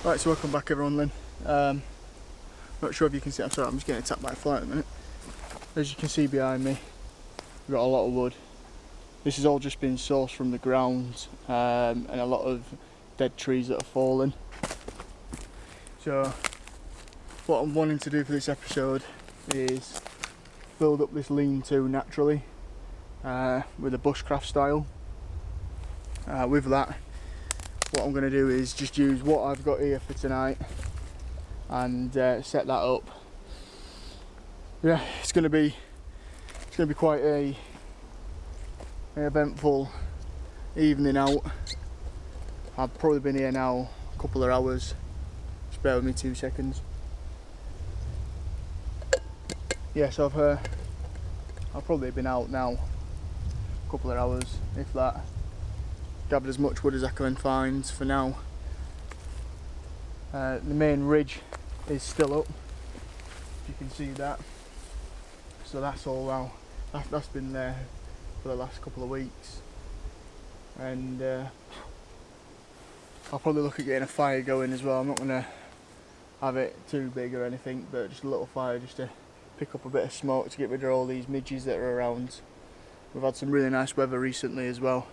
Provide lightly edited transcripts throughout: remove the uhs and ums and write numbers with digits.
Right, so welcome back everyone then. Not sure if you can see, I'm sorry, I'm just getting attacked by a fly at the minute. As you can see behind me, we've got a lot of wood. This has all just been sourced from the ground and a lot of dead trees that have fallen. So what I'm wanting to do for this episode is build up this lean-to naturally with a bushcraft style. With that, what I'm going to do is just use what I've got here for tonight and set that up. Yeah, it's going to be quite an eventful evening out. I've probably been here now a couple of hours. Just bear with me 2 seconds. Yeah, so I've probably been out now a couple of hours, if that. Gathered as much wood as I can find for now. The main ridge is still up, if you can see that. So that's all now. That's been there for the last couple of weeks. And I'll probably look at getting a fire going as well. I'm not going to have it too big or anything, but just a little fire just to pick up a bit of smoke to get rid of all these midges that are around. We've had some really nice weather recently as well.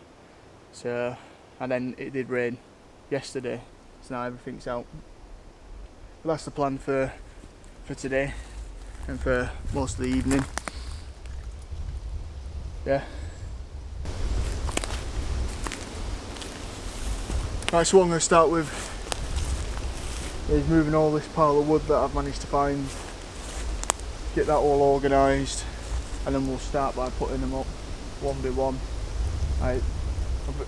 So, and then it did rain yesterday, so now everything's out. But that's the plan for today and for most of the evening. Yeah. Right, so what I'm going to start with is moving all this pile of wood that I've managed to find, get that all organised, and then we'll start by putting them up one by one.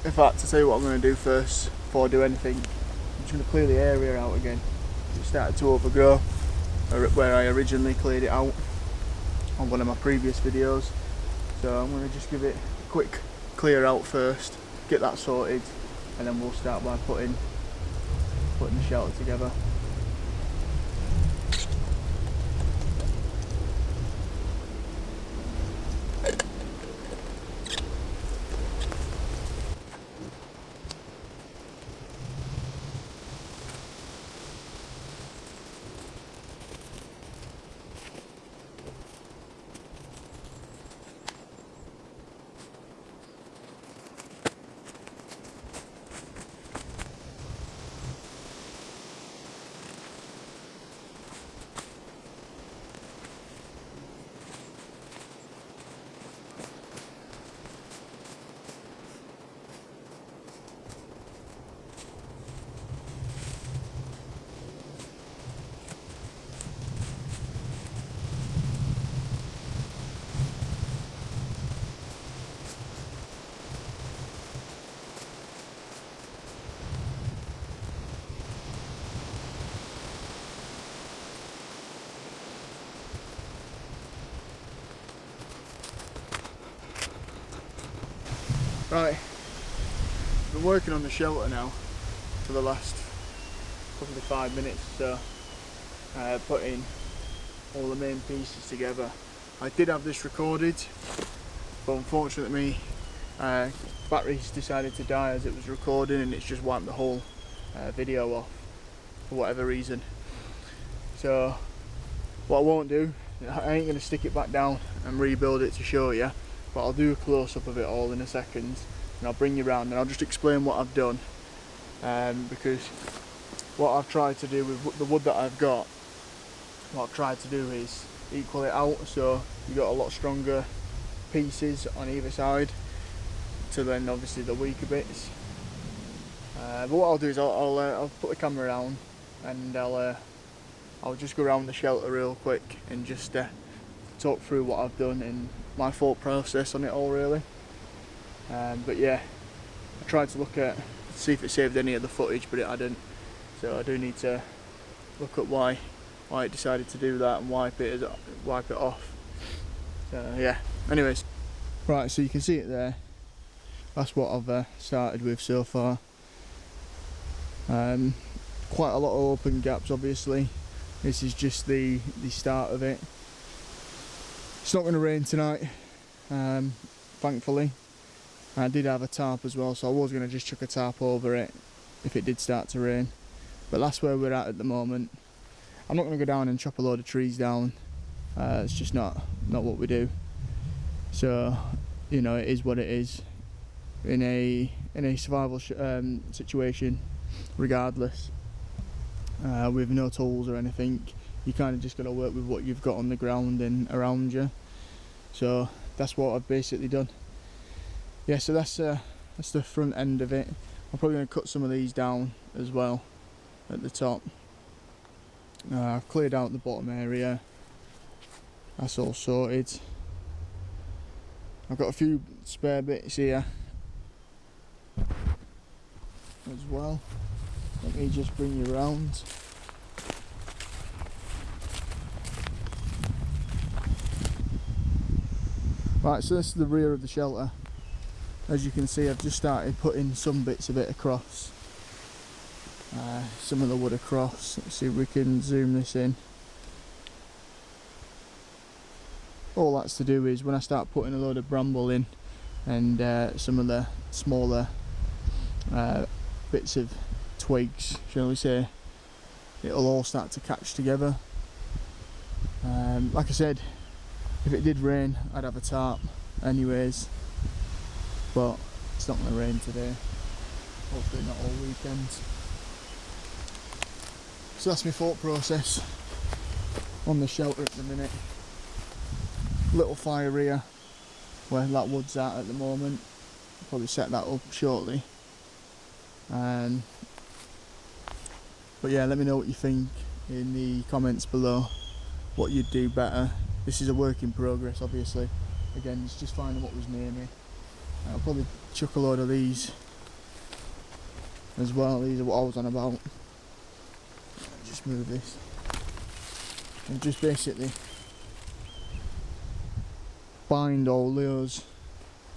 In fact, to tell you what I'm going to do first before I do anything, I'm just going to clear the area out again. It started to overgrow where I originally cleared it out on one of my previous videos. So I'm going to just give it a quick clear out first, get that sorted, and then we'll start by putting the shelter together. Right, I've been working on the shelter now for the last probably 5 minutes or so, putting all the main pieces together. I did have this recorded, but unfortunately batteries decided to die as it was recording, and it's just wiped the whole video off for whatever reason. So what I won't do, I ain't going to stick it back down and rebuild it to show you, but I'll do a close-up of it all in a second, and I'll bring you around and I'll just explain what I've done, because what I've tried to do with the wood that I've got, what I've tried to do is equal it out, so you've got a lot stronger pieces on either side to then obviously the weaker bits. But what I'll do is I'll put the camera around and I'll just go around the shelter real quick and just talk through what I've done and my thought process on it all, really. But yeah, I tried to see if it saved any of the footage, but it hadn't. So I do need to look at why it decided to do that and wipe it off. So yeah. Anyways, right. So you can see it there. That's what I've started with so far. Quite a lot of open gaps, obviously. This is just the start of it. It's not going to rain tonight, thankfully. I did have a tarp as well, so I was going to just chuck a tarp over it if it did start to rain. But that's where we're at the moment. I'm not going to go down and chop a load of trees down. It's just not what we do. So, you know, it is what it is. In a survival situation, regardless, with no tools or anything, you kind of just got to work with what you've got on the ground and around you. So that's what I've basically done. Yeah, so that's the front end of it. I'm probably going to cut some of these down as well at the top. I've cleared out the bottom area. That's all sorted. I've got a few spare bits here as well. Let me just bring you around. Right, so this is the rear of the shelter. As you can see, I've just started putting some bits of it across. Some of the wood across. Let's see if we can zoom this in. All that's to do is when I start putting a load of bramble in and some of the smaller bits of twigs, shall we say, it'll all start to catch together. Like I said, if it did rain, I'd have a tarp anyways, but it's not going to rain today, hopefully not all weekend. So that's my thought process on the shelter at the minute. Little fire here where that wood's at the moment. I'll probably set that up shortly. But yeah, let me know what you think in the comments below, what you'd do better. This is a work in progress, obviously. Again, it's just finding what was near me. I'll probably chuck a load of these as well. These are what I was on about. Just move this and just basically bind all those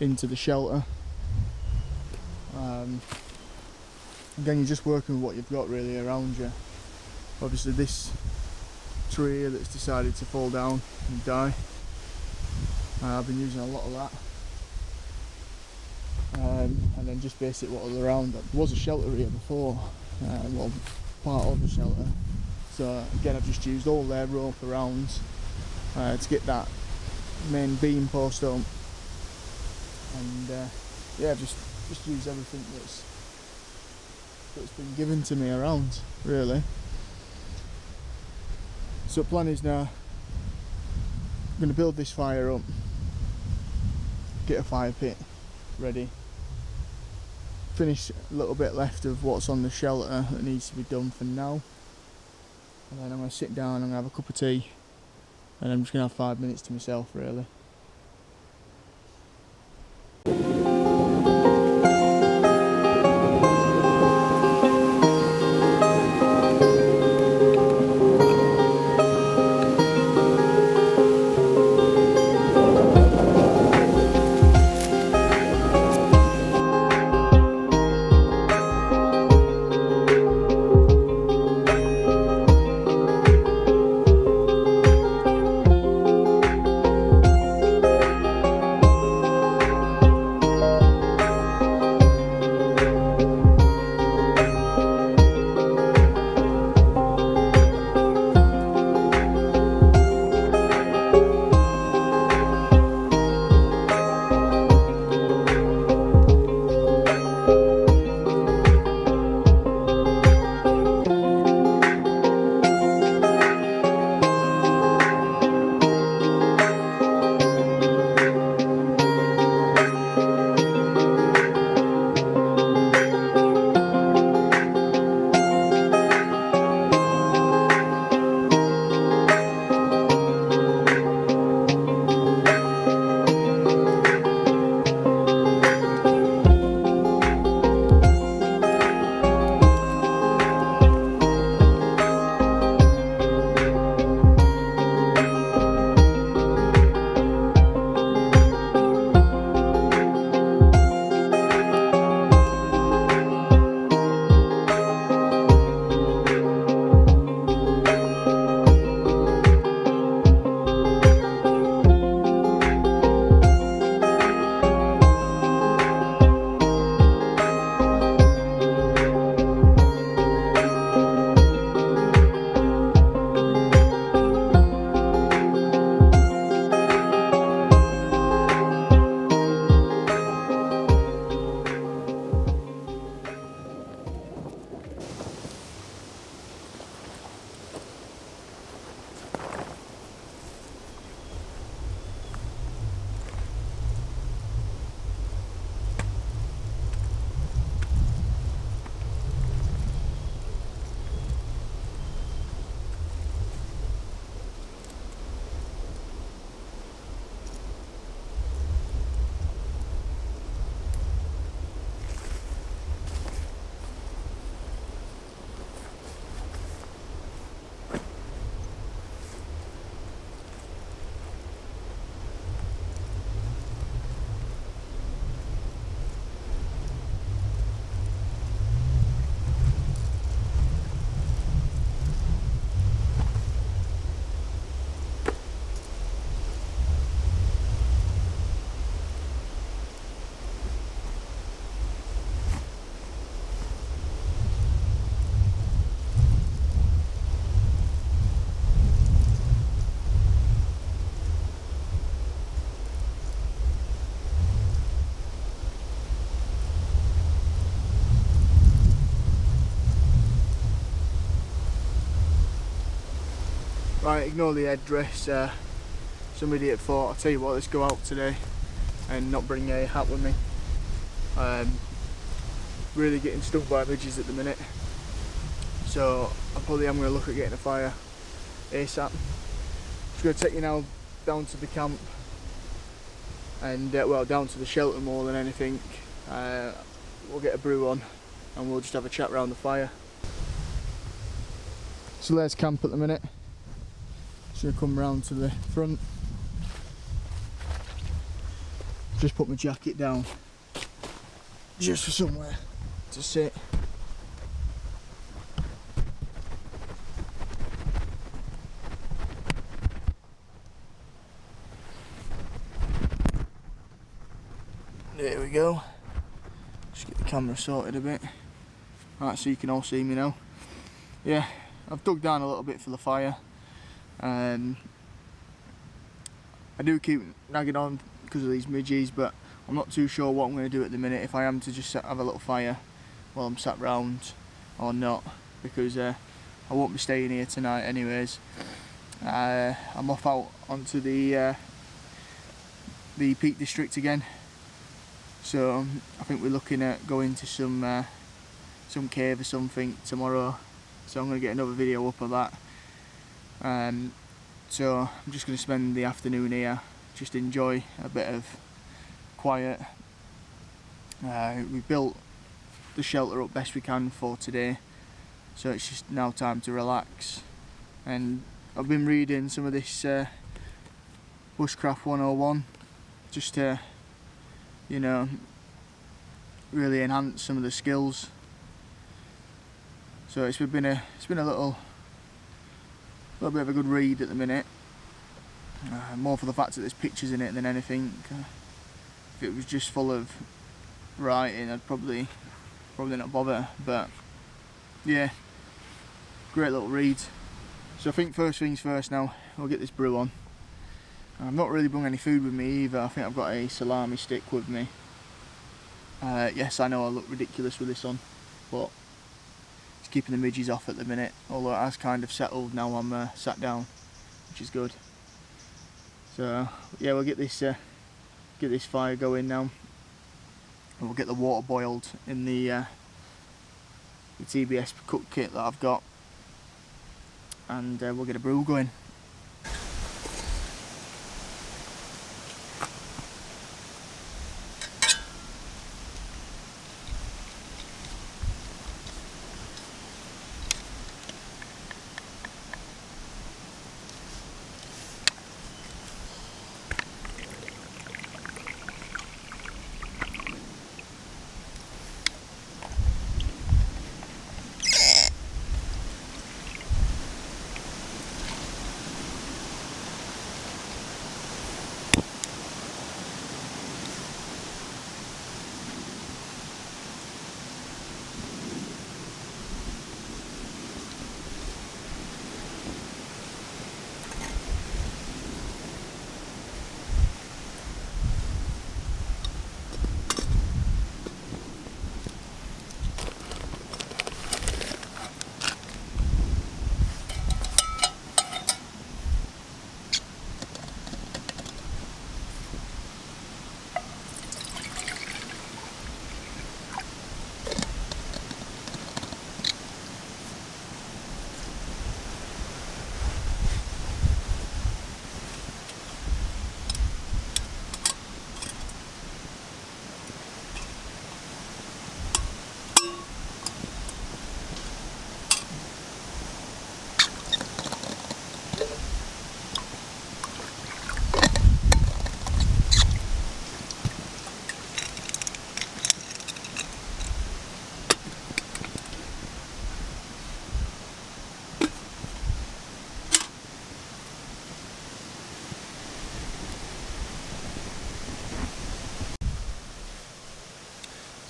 into the shelter. Again, you're just working with what you've got really around you. Obviously this tree here that's decided to fall down and die, I've been using a lot of that. And then just basically what was around. There was a shelter here before, well, part of the shelter. So again, I've just used all their rope around to get that main beam post up. And yeah, just use everything that's been given to me around, really. So the plan is now, I'm going to build this fire up, get a fire pit ready, finish a little bit left of what's on the shelter that needs to be done for now, and then I'm going to sit down and have a cup of tea, and I'm just going to have 5 minutes to myself, really. Right, ignore the headdress. Some idiot thought, I'll tell you what, let's go out today and not bring a hat with me. Really getting stung by midges at the minute, so I probably am going to look at getting a fire ASAP. Just going to take you now down to the camp and well, down to the shelter more than anything. We'll get a brew on and we'll just have a chat around the fire. So there's camp at the minute. Just going to come round to the front. Just put my jacket down just for somewhere to sit. There we go. Just get the camera sorted a bit. Right, so you can all see me now. Yeah, I've dug down a little bit for the fire. I do keep nagging on because of these midges, but I'm not too sure what I'm going to do at the minute, if I am to just have a little fire while I'm sat round or not, because I won't be staying here tonight anyways. I'm off out onto the Peak District again, so I think we're looking at going to some cave or something tomorrow, so I'm going to get another video up of that. So I'm just going to spend the afternoon here, just enjoy a bit of quiet. We built the shelter up best we can for today, so it's just now time to relax. And I've been reading some of this Bushcraft 101 just to, you know, really enhance some of the skills. So it's been a little bit of a good read at the minute. More for the fact that there's pictures in it than anything. If it was just full of writing, I'd probably not bother. But yeah, great little read. So I think first things first now, we'll get this brew on. I've not really brought any food with me either. I think I've got a salami stick with me. Yes, I know I look ridiculous with this on, but it's keeping the midges off at the minute. Although it has kind of settled now I'm sat down, which is good. So yeah, we'll get this fire going now, and we'll get the water boiled in the TBS cook kit that I've got, and we'll get a brew going.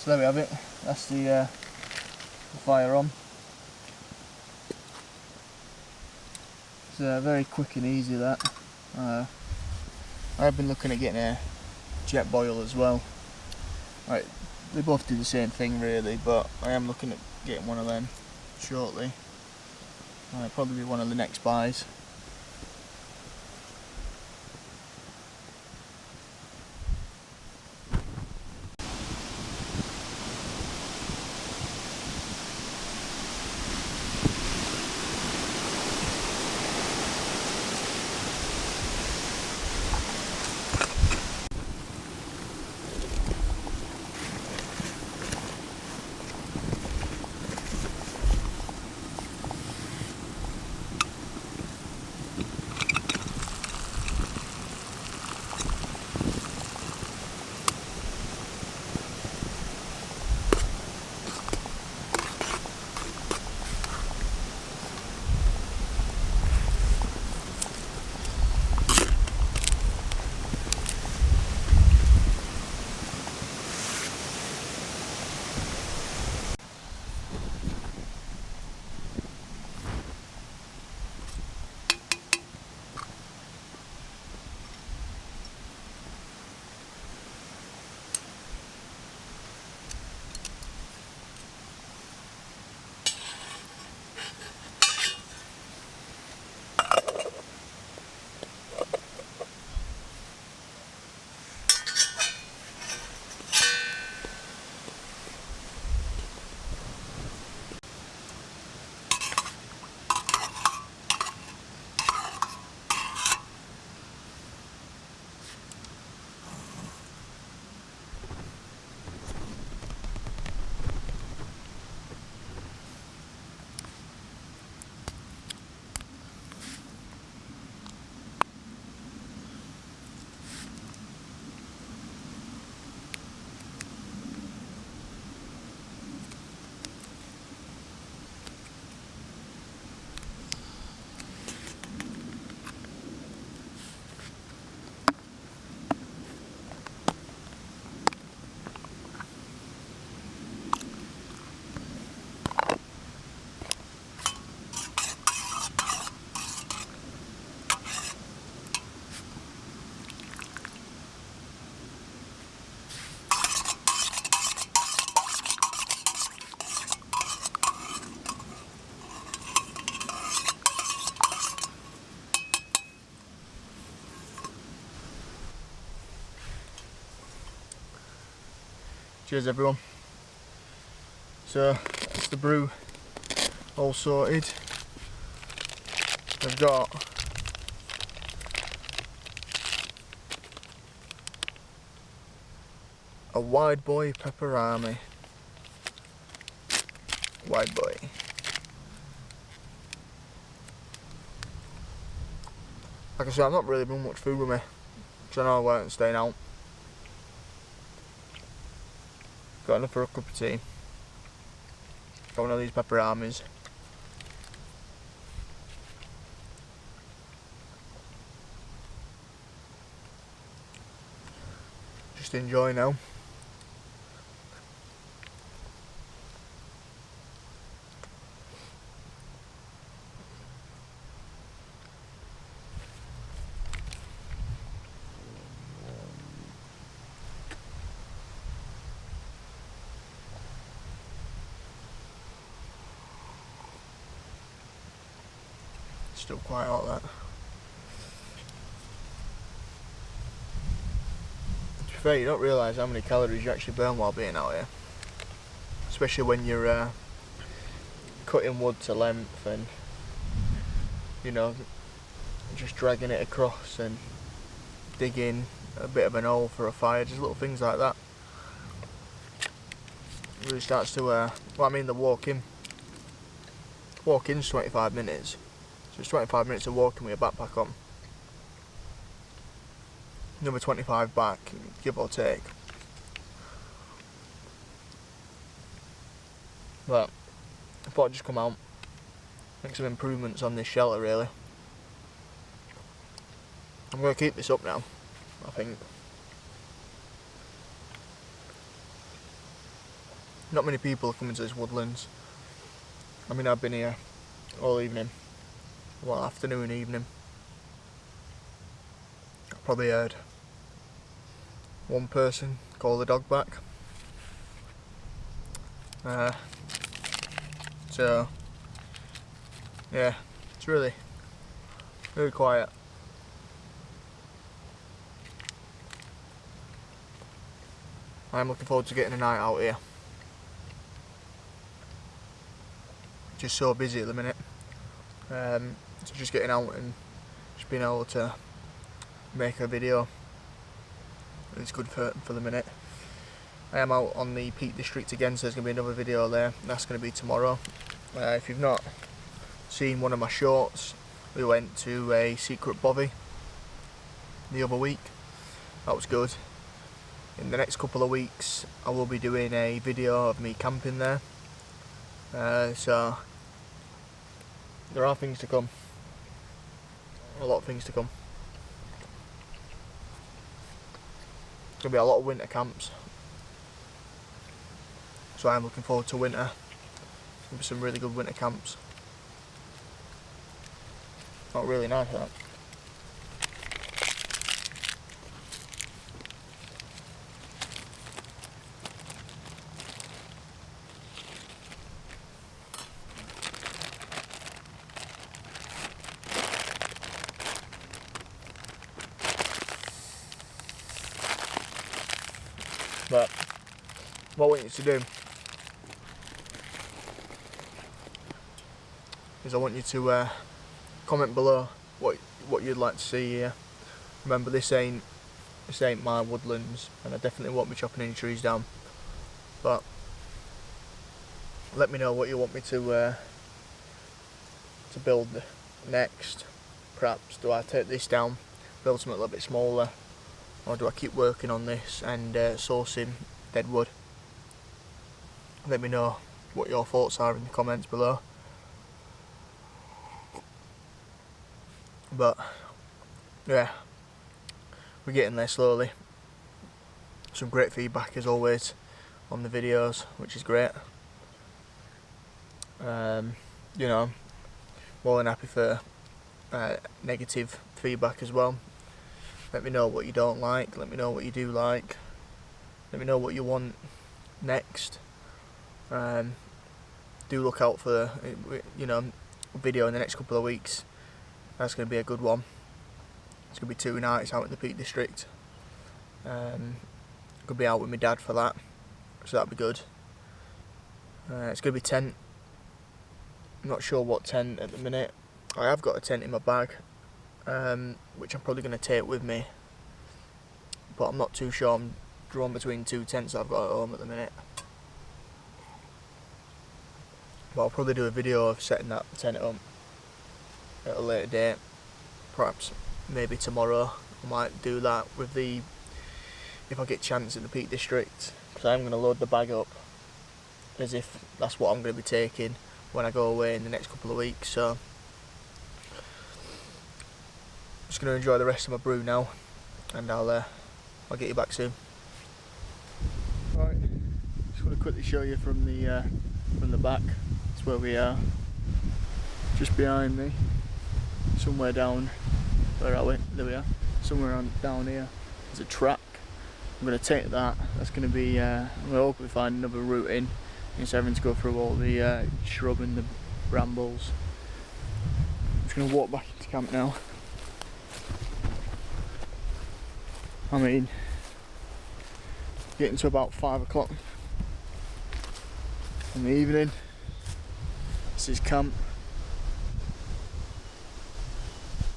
So there we have it, that's the fire on. It's very quick and easy that. I have been looking at getting a jet boil as well. Right, they both do the same thing really, but I am looking at getting one of them shortly. Probably be one of the next buys. Cheers everyone. So that's the brew all sorted. I've got a wide boy pepperami. Wide boy. Like I said, I've not really been much food with me because I know I weren't staying out. Got enough for a cup of tea. Got one of these pepperamis. Just enjoy now. Still quite hot that. To be fair, you don't realise how many calories you actually burn while being out here. Especially when you're cutting wood to length and, you know, just dragging it across and digging a bit of an hole for a fire, just little things like that. It really starts to, well I mean the walk in's 25 minutes. So it's 25 minutes of walking with your backpack on. Another 25 back, give or take. But I thought I'd just come out, make some improvements on this shelter really. I'm going to keep this up now, I think. Not many people are coming to this woodlands. I mean, I've been here all evening. Well, afternoon, evening. I probably heard one person call the dog back. So, yeah, it's really quiet. I'm looking forward to getting a night out here. Just so busy at the minute. So just getting out and just being able to make a video, it's good for the minute. I am out on the Peak District again, so there's going to be another video there. That's going to be tomorrow. If you've not seen one of my shorts, we went to a secret bovvy the other week. That was good. In the next couple of weeks I will be doing a video of me camping there. So there are things to come. A lot of things to come. There's going to be a lot of winter camps. So I'm looking forward to winter. There's going to be some really good winter camps. Not really nice that. But what I want you to do is I want you to comment below what you'd like to see here. Remember, this ain't my woodlands, and I definitely won't be chopping any trees down. But let me know what you want me to build next. Perhaps do I take this down, build something a little bit smaller, or do I keep working on this and sourcing dead wood? Let me know what your thoughts are in the comments below. But yeah, we're getting there slowly. Some great feedback as always on the videos, which is great. You know, more than happy for negative feedback as well. Let me know what you don't like, let me know what you do like, let me know what you want next. Do look out for, you know, a video in the next couple of weeks. That's going to be a good one. It's going to be 2 nights out in the Peak District. Could be out with my dad for that. so that'll be good. It's going to be tent. I'm not sure what tent at the minute. I have got a tent in my bag, which I'm probably going to take with me, but I'm not too sure. I'm drawn between two tents that I've got at home at the minute. But I'll probably do a video of setting that tent up at a later date. Perhaps maybe tomorrow I might do that with if I get a chance in the Peak District, because I'm going to load the bag up as if that's what I'm going to be taking when I go away in the next couple of weeks. So I'm just going to enjoy the rest of my brew now, and I'll get you back soon. Right, just want to quickly show you from the back. That's where we are. Just behind me, somewhere down. Where are we? There we are. Somewhere down here. There's a track. I'm going to take that. That's going to be. I'm going to hopefully find another route in, instead of having to go through all the shrub and the brambles. I'm just going to walk back into camp now. I mean, getting to about 5 o'clock in the evening. This is camp.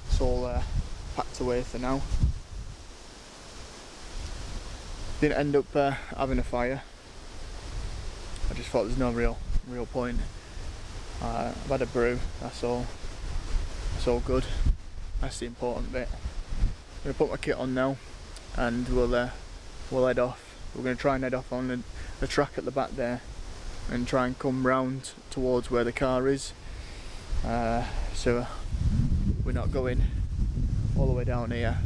It's all packed away for now. Didn't end up having a fire. I just thought there's no real point. I've had a brew, that's all. That's all good. That's the important bit. I'm going to put my kit on now, and we'll head off. We're going to try and head off on the track at the back there, and try and come round towards where the car is. So we're not going all the way down here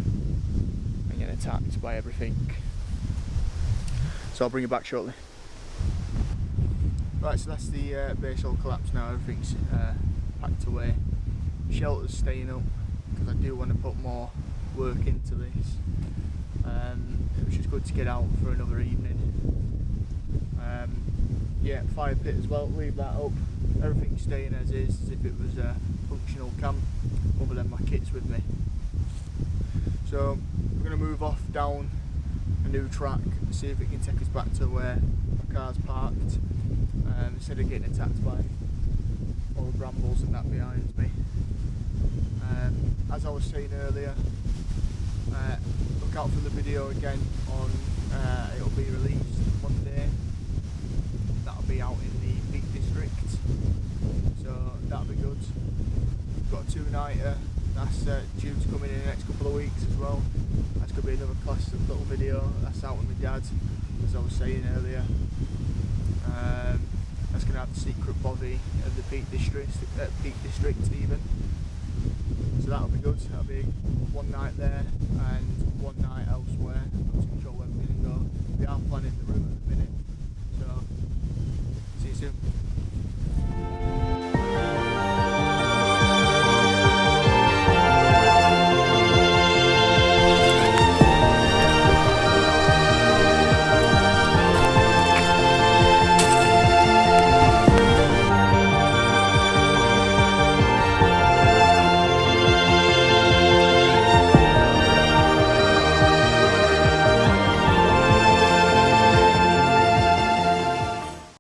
and getting attacked by everything. So I'll bring you back shortly. Right, so that's the base all collapsed now. Everything's packed away. Shelter's staying up because I do want to put more work into this. It was just good to get out for another evening. Yeah, fire pit as well, leave that up. Everything's staying as is, as if it was a functional camp, other than my kit's with me. So we're going to move off down a new track, see if it can take us back to where my car's parked, instead of getting attacked by all the brambles and that behind me. As I was saying earlier, look out for the video again on, it'll be released Monday. That'll be out in the Peak District, so that'll be good. We've got a 2-nighter that's due to come in the next couple of weeks as well. That's going to be another class little video. That's out with my dad, as I was saying earlier. That's going to have the secret body of the Peak District even. So that'll be good. That'll be one night there and one night elsewhere. I'm not too sure where we're going to go. We are planning the route at the minute. So see you soon.